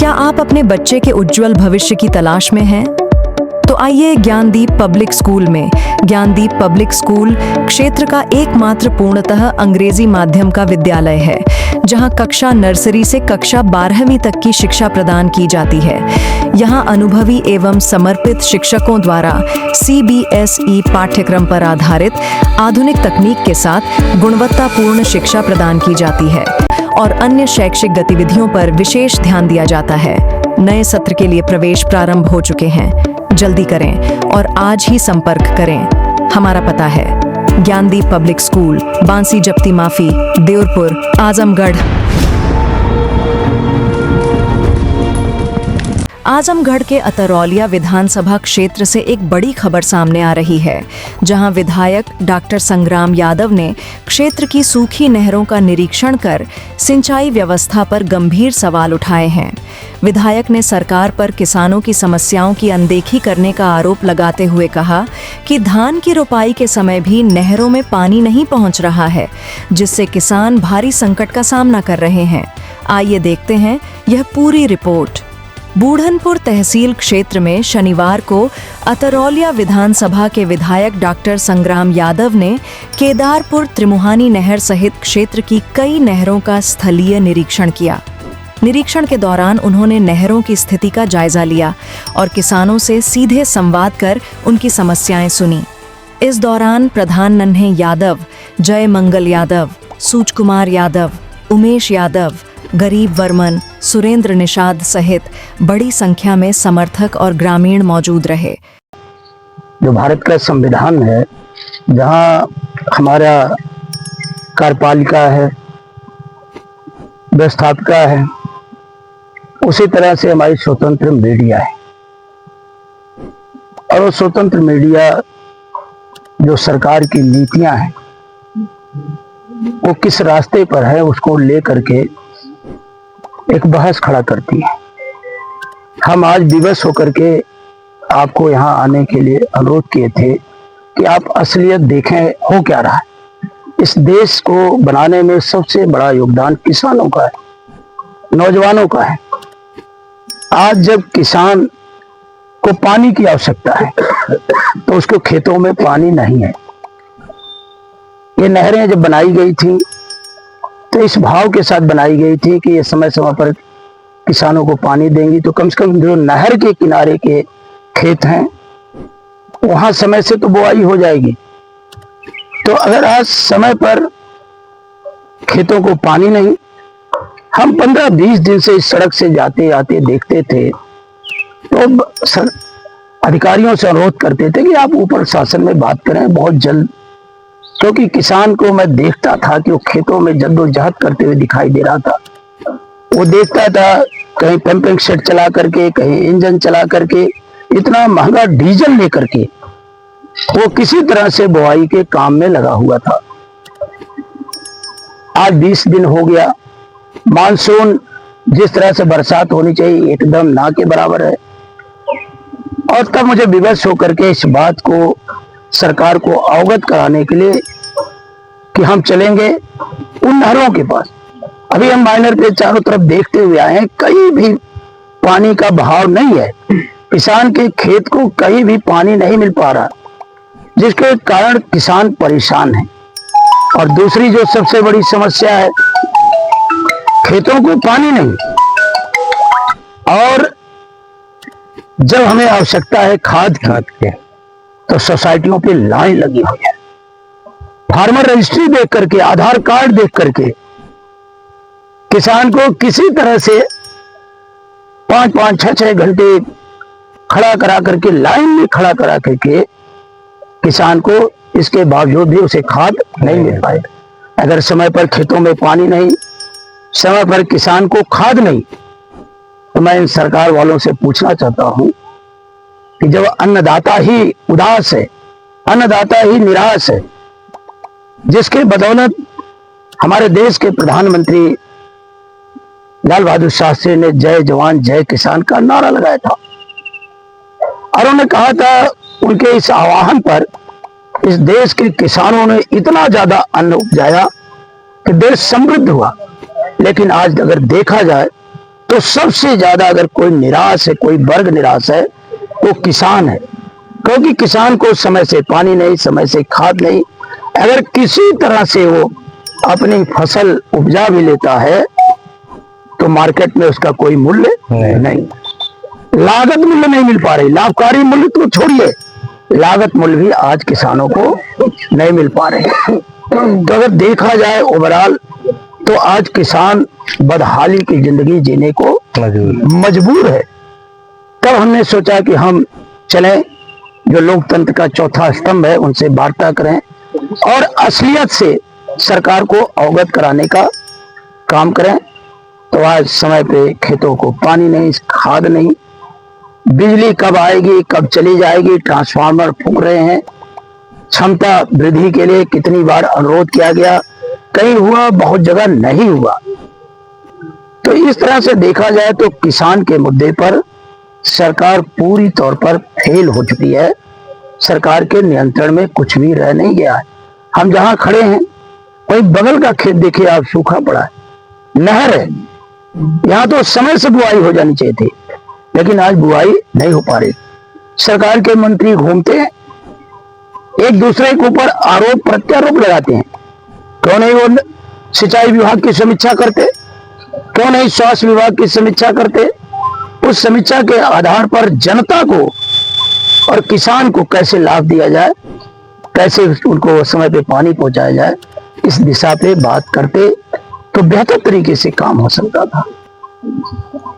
क्या आप अपने बच्चे के उज्जवल भविष्य की तलाश में हैं? तो आइए ज्ञानदीप पब्लिक स्कूल में। ज्ञानदीप पब्लिक स्कूल क्षेत्र का एकमात्र पूर्णतः अंग्रेजी माध्यम का विद्यालय है, जहां कक्षा नर्सरी से कक्षा 12वीं तक की शिक्षा प्रदान की जाती है। यहां अनुभवी एवं समर्पित शिक्षकों द्वारा CBSE पाठ्यक्रम पर आधारित आधुनिक तकनीक के साथ गुणवत्तापूर्ण शिक्षा प्रदान की जाती है और अन्य शैक्षिक गतिविधियों पर विशेष ध्यान दिया जाता है। नए सत्र के लिए प्रवेश प्रारंभ हो चुके हैं। जल्दी करें और आज ही संपर्क करें। हमारा पता है ज्ञानदीप पब्लिक स्कूल, बांसी जप्ती माफी, देवरपुर, आजमगढ़। आजमगढ़ के अतरौलिया विधानसभा क्षेत्र से एक बड़ी खबर सामने आ रही है, जहां विधायक डॉक्टर संग्राम यादव ने क्षेत्र की सूखी नहरों का निरीक्षण कर सिंचाई व्यवस्था पर गंभीर सवाल उठाए हैं। विधायक ने सरकार पर किसानों की समस्याओं की अनदेखी करने का आरोप लगाते हुए कहा कि धान की रोपाई के समय भी नहरों में पानी नहीं पहुंच रहा है, जिससे किसान भारी संकट का सामना कर रहे हैं। आइए देखते हैं यह पूरी रिपोर्ट। बूढ़नपुर तहसील क्षेत्र में शनिवार को अतरौलिया विधानसभा के विधायक डॉक्टर संग्राम यादव ने केदारपुर त्रिमुहानी नहर सहित क्षेत्र की कई नहरों का स्थलीय निरीक्षण किया। निरीक्षण के दौरान उन्होंने नहरों की स्थिति का जायजा लिया और किसानों से सीधे संवाद कर उनकी समस्याएं सुनी। इस दौरान प्रधान नन्हे यादव, जय मंगल यादव, सूच कुमार यादव, उमेश यादव, गरीब वर्मन, सुरेंद्र निषाद सहित बड़ी संख्या में समर्थक और ग्रामीण मौजूद रहे। जो भारत का संविधान है, जहां हमारा कार्यपालिका है, व्यवस्थापिका है, उसी तरह से हमारी स्वतंत्र मीडिया है। और वो स्वतंत्र मीडिया जो सरकार की नीतियां हैं, वो किस रास्ते पर है, उसको लेकर के एक बहस खड़ा करती है। हम आज विवश होकर के आपको यहाँ आने के लिए अनुरोध किए थे कि आप असलियत देखें हो क्या रहा है। इस देश को बनाने में सबसे बड़ा योगदान किसानों का है, नौजवानों का है। आज जब किसान को पानी की आवश्यकता है तो उसको खेतों में पानी नहीं है। ये नहरें जब बनाई गई थी तो इस भाव के साथ बनाई गई थी कि ये समय समय पर किसानों को पानी देंगी, तो कम से कम जो नहर के किनारे के खेत हैं वहां समय से तो बुआई हो जाएगी। तो अगर आज समय पर खेतों को पानी नहीं, हम 15-20 दिन से इस सड़क से जाते आते देखते थे, तो अधिकारियों से अनुरोध करते थे कि आप ऊपर शासन में बात करें बहुत जल्द, क्योंकि किसान को मैं देखता था कि वो खेतों में जद्दोजहद करते हुए दिखाई दे रहा था। वो देखता था कहीं पंपिंग सेट चला करके, कहीं इंजन चला करके, इतना महंगा डीजल लेकर के वो किसी तरह से बुआई के काम में लगा हुआ था। आज 20 दिन हो गया, मानसून जिस तरह से बरसात होनी चाहिए एकदम ना के बराबर है। और तब मुझे विवश होकर के इस बात को सरकार को अवगत कराने के लिए कि हम चलेंगे उन नहरों के पास। अभी हम माइनर के चारों तरफ देखते हुए आए हैं, कहीं भी पानी का बहाव नहीं है। किसान के खेत को कहीं भी पानी नहीं मिल पा रहा, जिसके कारण किसान परेशान है। और दूसरी जो सबसे बड़ी समस्या है, खेतों को पानी नहीं, और जब हमें आवश्यकता है खाद के, तो सोसाइटियों पे लाइन लगी हुई है। फार्मर रजिस्ट्री देख करके, आधार कार्ड देख करके किसान को किसी तरह से 5-5, 6-6 घंटे खड़ा करा करके, लाइन में खड़ा करा करके किसान को इसके बावजूद भी उसे खाद नहीं मिल पाए। अगर समय पर खेतों में पानी नहीं, समय पर किसान को खाद नहीं, तो मैं इन सरकार वालों से पूछना चाहता हूं कि जब अन्नदाता ही उदास है, अन्नदाता ही निराश है, जिसके बदौलत हमारे देश के प्रधानमंत्री लाल बहादुर शास्त्री ने जय जवान जय किसान का नारा लगाया था, और उन्होंने कहा था उनके इस आह्वान पर इस देश के किसानों ने इतना ज्यादा अन्न उपजाया कि देश समृद्ध हुआ। लेकिन आज अगर देखा जाए तो सबसे ज्यादा अगर कोई निराश है, कोई वर्ग निराश है, वो किसान है। क्योंकि किसान को समय से पानी नहीं, समय से खाद नहीं, अगर किसी तरह से वो अपनी फसल उपजा भी लेता है तो मार्केट में उसका कोई मूल्य नहीं, लागत मूल्य नहीं मिल पा रही। लाभकारी मूल्य तो छोड़िए, लागत मूल्य भी आज किसानों को नहीं मिल पा रहे। तो अगर देखा जाए ओवरऑल तो आज किसान बदहाली की जिंदगी जीने को मजबूर है। तब हमने सोचा कि हम चलें, जो लोकतंत्र का चौथा स्तंभ है उनसे वार्ता करें और असलियत से सरकार को अवगत कराने का काम करें। तो आज समय पे खेतों को पानी नहीं, खाद नहीं, बिजली कब आएगी कब चली जाएगी, ट्रांसफार्मर फूंक रहे हैं, क्षमता वृद्धि के लिए कितनी बार अनुरोध किया गया, कहीं हुआ, बहुत जगह नहीं हुआ। तो इस तरह से देखा जाए तो किसान के मुद्दे पर सरकार पूरी तौर पर फेल हो चुकी है। सरकार के नियंत्रण में कुछ भी रह नहीं गया है। हम जहां खड़े हैं वही बगल का खेत देखिए आप, सूखा पड़ा है, नहर है, यहाँ तो समय से बुआई हो जानी चाहिए थी, लेकिन आज बुआई नहीं हो पा रही। सरकार के मंत्री घूमते हैं, एक दूसरे के ऊपर आरोप प्रत्यारोप लगाते हैं। क्यों नहीं वो सिंचाई विभाग की समीक्षा करते, क्यों नहीं स्वास्थ्य विभाग की समीक्षा करते? उस समीक्षा के आधार पर जनता को और किसान को कैसे लाभ दिया जाए, कैसे उनको समय पे पानी पहुंचाया जाए, इस दिशा पे बात करते तो बेहतर तरीके से काम हो सकता था।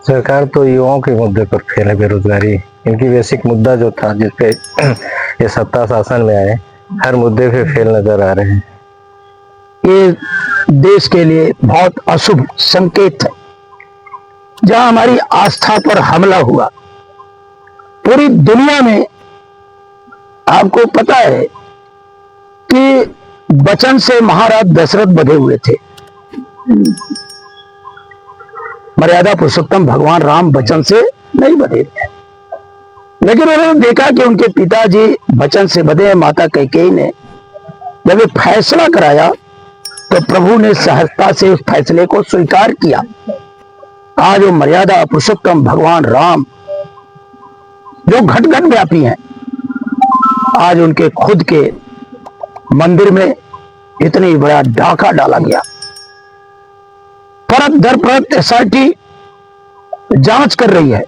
सरकार तो युवाओं के मुद्दे पर फेल है, बेरोजगारी इनकी बेसिक मुद्दा जो था जिसपे ये सत्ता शासन में आए, हर मुद्दे पे फेल नजर आ रहे हैं। ये देश के लिए बहुत अशुभ संकेत है। जहां हमारी आस्था पर हमला हुआ, पूरी दुनिया में आपको पता है कि वचन से महाराज दशरथ बधे हुए थे। मर्यादा पुरुषोत्तम भगवान राम वचन से नहीं बधे थे, लेकिन उन्होंने देखा कि उनके पिताजी वचन से बधे हैं। माता कैकेयी ने जब ये फैसला कराया तो प्रभु ने सहजता से उस फैसले को स्वीकार किया। आज वो मर्यादा पुरुषोत्तम भगवान राम जो घट घट व्यापी हैं, आज उनके खुद के मंदिर में इतनी बड़ा डाका डाला गया। परत दर परत एसआईटी जांच कर रही है।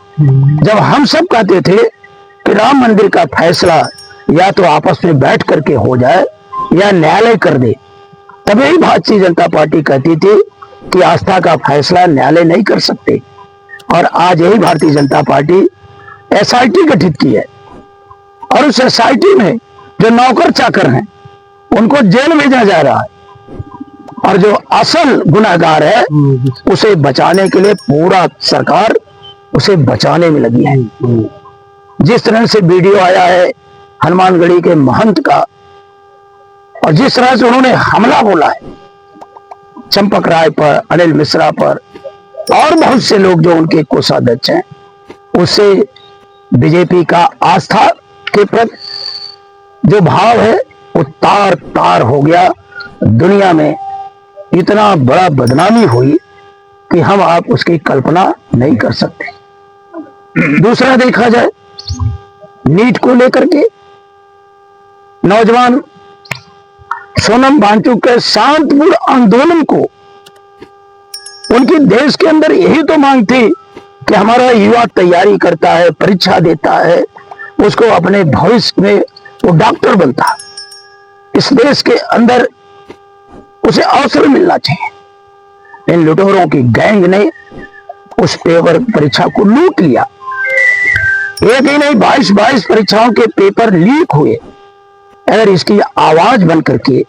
जब हम सब कहते थे कि राम मंदिर का फैसला या तो आपस में बैठ करके हो जाए या न्यायालय कर दे, तब यही भारतीय जनता पार्टी कहती थी कि आस्था का फैसला न्यायालय नहीं कर सकते। और आज यही भारतीय जनता पार्टी एसआईटी गठित की है और उस एसआईटी में जो नौकर चाकर हैं उनको जेल भेजा जा रहा है, और जो असल गुनाहगार है उसे बचाने के लिए पूरा सरकार उसे बचाने में लगी है। जिस तरह से वीडियो आया है हनुमानगढ़ी के महंत का, और जिस तरह से उन्होंने हमला बोला है चंपक राय पर, अनिल मिश्रा पर और बहुत से लोग जो उनके कोषाध्यक्ष हैं, उससे बीजेपी का आस्था के प्रति जो भाव है वो तार तार हो गया। दुनिया में इतना बड़ा बदनामी हुई कि हम आप उसकी कल्पना नहीं कर सकते। दूसरा देखा जाए नीट को लेकर के, नौजवान सोनम वांगचुक के शांतिपूर्ण आंदोलन को, उनकी देश के अंदर यही तो मांग थी कि हमारा युवा तैयारी करता है, परीक्षा देता है, उसको अपने भविष्य में वो डॉक्टर बनता है, इस देश के अंदर उसे अवसर मिलना चाहिए। इन लुटेरों की गैंग ने उस पेपर परीक्षा को लूट लिया। एक ही नहीं 22 परीक्षाओं के पेपर लीक हुए। अगर इसकी आवाज बन करके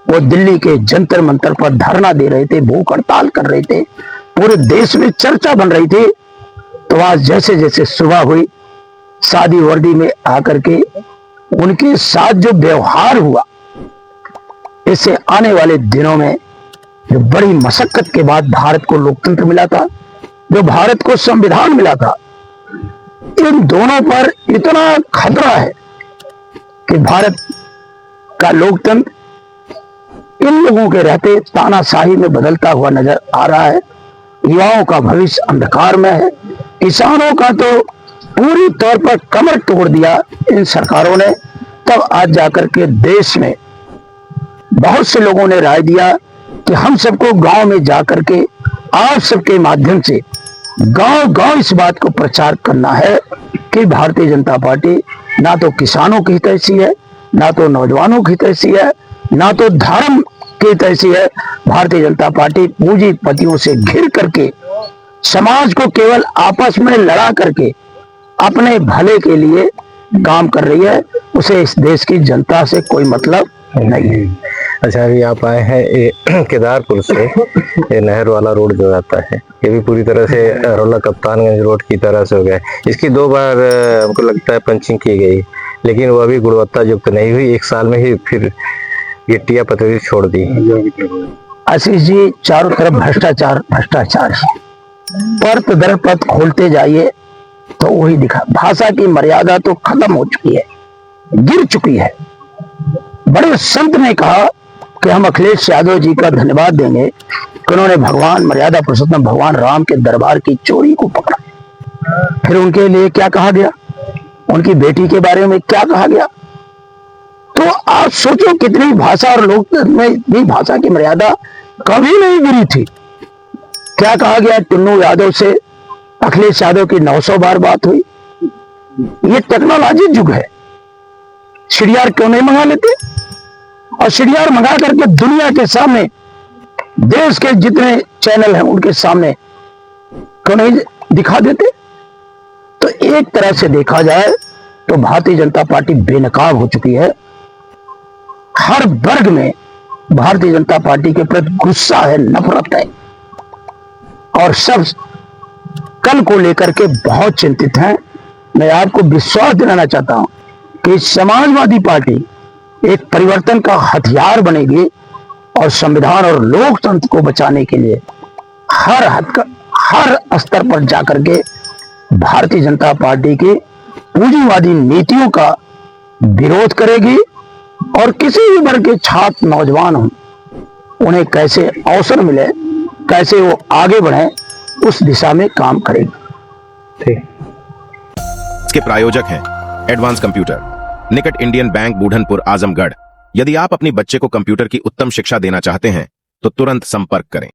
वो दिल्ली के जंतर मंतर पर धरना दे रहे थे, भूख हड़ताल कर रहे थे, पूरे देश में चर्चा बन रही थी, तो आज जैसे जैसे सुबह हुई, शादी वर्दी में आकर के उनके साथ जो व्यवहार हुआ, इससे आने वाले दिनों में जो बड़ी मशक्कत के बाद भारत को लोकतंत्र मिला था, जो भारत को संविधान मिला था, इन दोनों पर इतना खतरा है कि भारत का लोकतंत्र इन लोगों के रहते तानाशाही में बदलता हुआ नजर आ रहा है। युवाओं का भविष्य अंधकार में है। किसानों का तो पूरी तौर पर कमर तोड़ दिया इन सरकारों ने। तब आज जाकर के देश में बहुत से लोगों ने राय दिया कि हम सबको गांव में जाकर के आप सबके माध्यम से गांव गांव इस बात को प्रचार करना है कि भारतीय जनता पार्टी ना तो किसानों की हितैषी है, ना तो नौजवानों की हितैषी है, ना तो धर्म की हितैषी है। भारतीय जनता पार्टी पूंजीपतियों से घिर करके समाज को केवल आपस में लड़ा करके अपने भले के लिए काम कर रही है। उसे इस देश की जनता से कोई मतलब नहीं है। अच्छा, अभी आप आए हैं ये केदारपुर से, ये नहर वाला रोड जो आता है ये भी पूरी तरह से रोला कप्तानगंज रोड की तरह से हो गया है। इसकी 2 बार हमको लगता है पंचिंग की गई, लेकिन वो अभी गुणवत्ता युक्त नहीं हुई। 1 साल में ही फिर गिट्टियां पतली छोड़ दी। आशीष जी, चारों तरफ भ्रष्टाचार भ्रष्टाचार है। परत दर परत खोलते जाइए तो वही दिखा। भाषा की मर्यादा तो खत्म हो चुकी है, गिर चुकी है। बड़े संत ने कहा कि हम अखिलेश यादव जी का धन्यवाद देंगे कि उन्होंने भगवान मर्यादा पुरुषोत्तम भगवान राम के दरबार की चोरी को पकड़ा। फिर उनके लिए क्या कहा गया, उनकी बेटी के बारे में क्या कहा गया। तो आप सोचो कितनी भाषा और लोग में इतनी भाषा की मर्यादा कभी नहीं गिरी थी। क्या कहा गया, टुन्नू यादव से अखिलेश यादव की 900 बार बात हुई। ये टेक्नोलॉजी युग है, सीडीआर क्यों नहीं मंगा लेते? और सीडीआर मंगा करके दुनिया के सामने, देश के जितने चैनल हैं उनके सामने क्यों नहीं दिखा देते? तो एक तरह से देखा जाए तो भारतीय जनता पार्टी बेनकाब हो चुकी है। हर वर्ग में भारतीय जनता पार्टी के प्रति गुस्सा है, नफरत है, और सब कल को लेकर के बहुत चिंतित हैं। मैं आपको विश्वास दिलाना चाहता हूं कि समाजवादी पार्टी एक परिवर्तन का हथियार बनेगी और संविधान और लोकतंत्र को बचाने के लिए हर स्तर पर जाकर के भारतीय जनता पार्टी की पूंजीवादी नीतियों का विरोध करेगी। और किसी भी वर्ग के छात्र नौजवान हों, उन्हें कैसे अवसर मिले, कैसे वो आगे बढ़े, उस दिशा में काम करेगी। ठीक। इसके प्रायोजक हैं एडवांस कंप्यूटर, निकट इंडियन बैंक, बूढ़नपुर, आजमगढ़। यदि आप अपनी बच्चे को कंप्यूटर की उत्तम शिक्षा देना चाहते हैं तो तुरंत संपर्क करें।